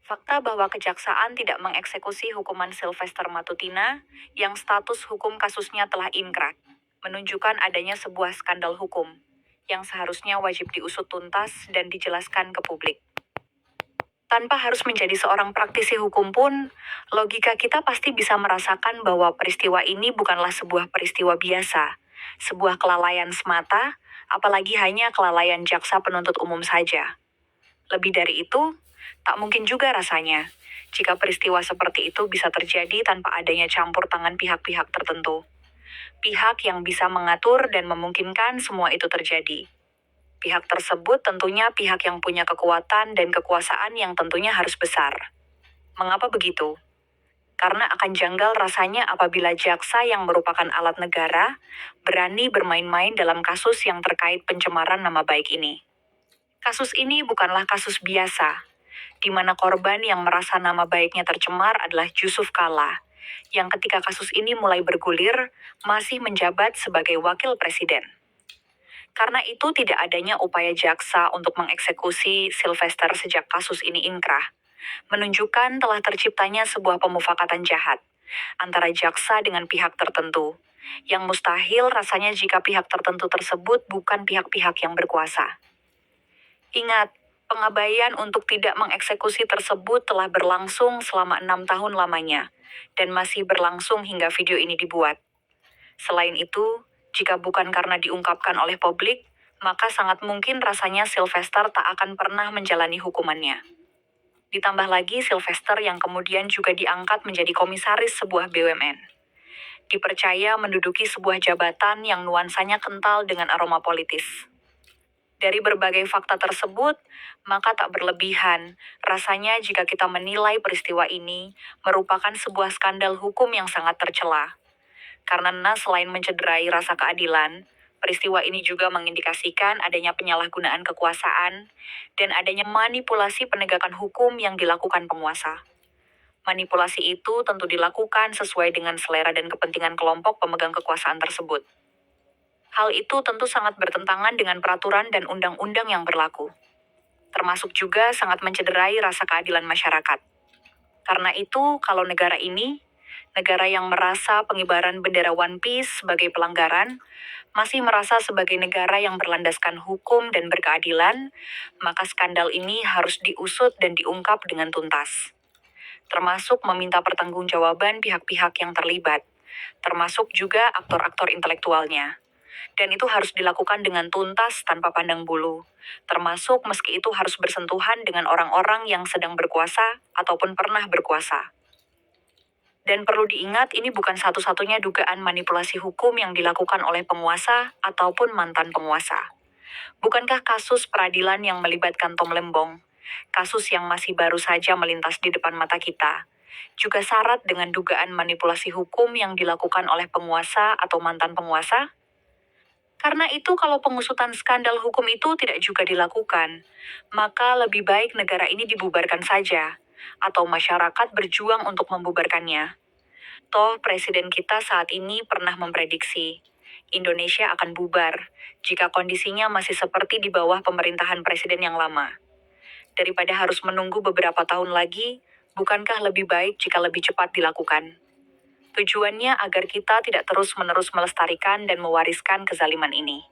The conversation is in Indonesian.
Fakta bahwa kejaksaan tidak mengeksekusi hukuman Sylvester Matutina yang status hukum kasusnya telah inkrah, menunjukkan adanya sebuah skandal hukum yang seharusnya wajib diusut tuntas dan dijelaskan ke publik. Tanpa harus menjadi seorang praktisi hukum pun, logika kita pasti bisa merasakan bahwa peristiwa ini bukanlah sebuah peristiwa biasa, sebuah kelalaian semata, apalagi hanya kelalaian jaksa penuntut umum saja. Lebih dari itu, tak mungkin juga rasanya jika peristiwa seperti itu bisa terjadi tanpa adanya campur tangan pihak-pihak tertentu. Pihak yang bisa mengatur dan memungkinkan semua itu terjadi. Pihak tersebut tentunya pihak yang punya kekuatan dan kekuasaan yang tentunya harus besar. Mengapa begitu? Karena akan janggal rasanya apabila jaksa yang merupakan alat negara berani bermain-main dalam kasus yang terkait pencemaran nama baik ini. Kasus ini bukanlah kasus biasa, di mana korban yang merasa nama baiknya tercemar adalah Jusuf Kalla, yang ketika kasus ini mulai bergulir, masih menjabat sebagai wakil presiden. Karena itu tidak adanya upaya jaksa untuk mengeksekusi Sylvester sejak kasus ini inkrah, menunjukkan telah terciptanya sebuah pemufakatan jahat antara jaksa dengan pihak tertentu, yang mustahil rasanya jika pihak tertentu tersebut bukan pihak-pihak yang berkuasa. Ingat, pengabaian untuk tidak mengeksekusi tersebut telah berlangsung selama 6 tahun lamanya, dan masih berlangsung hingga video ini dibuat. Selain itu, jika bukan karena diungkapkan oleh publik, maka sangat mungkin rasanya Sylvester tak akan pernah menjalani hukumannya. Ditambah lagi Sylvester yang kemudian juga diangkat menjadi komisaris sebuah BUMN. Dipercaya menduduki sebuah jabatan yang nuansanya kental dengan aroma politis. Dari berbagai fakta tersebut, maka tak berlebihan rasanya jika kita menilai peristiwa ini merupakan sebuah skandal hukum yang sangat tercela. Karena selain mencederai rasa keadilan, peristiwa ini juga mengindikasikan adanya penyalahgunaan kekuasaan dan adanya manipulasi penegakan hukum yang dilakukan penguasa. Manipulasi itu tentu dilakukan sesuai dengan selera dan kepentingan kelompok pemegang kekuasaan tersebut. Hal itu tentu sangat bertentangan dengan peraturan dan undang-undang yang berlaku. Termasuk juga sangat mencederai rasa keadilan masyarakat. Karena itu, kalau negara ini, negara yang merasa pengibaran bendera One Piece sebagai pelanggaran, masih merasa sebagai negara yang berlandaskan hukum dan berkeadilan, maka skandal ini harus diusut dan diungkap dengan tuntas. Termasuk meminta pertanggungjawaban pihak-pihak yang terlibat, termasuk juga aktor-aktor intelektualnya. Dan itu harus dilakukan dengan tuntas tanpa pandang bulu, termasuk meski itu harus bersentuhan dengan orang-orang yang sedang berkuasa ataupun pernah berkuasa. Dan perlu diingat ini bukan satu-satunya dugaan manipulasi hukum yang dilakukan oleh penguasa ataupun mantan penguasa. Bukankah kasus peradilan yang melibatkan Tom Lembong, kasus yang masih baru saja melintas di depan mata kita, juga syarat dengan dugaan manipulasi hukum yang dilakukan oleh penguasa atau mantan penguasa? Karena itu kalau pengusutan skandal hukum itu tidak juga dilakukan, maka lebih baik negara ini dibubarkan saja, atau masyarakat berjuang untuk membubarkannya. Toh presiden kita saat ini pernah memprediksi, Indonesia akan bubar jika kondisinya masih seperti di bawah pemerintahan presiden yang lama. Daripada harus menunggu beberapa tahun lagi, bukankah lebih baik jika lebih cepat dilakukan? Tujuannya agar kita tidak terus-menerus melestarikan dan mewariskan kezaliman ini.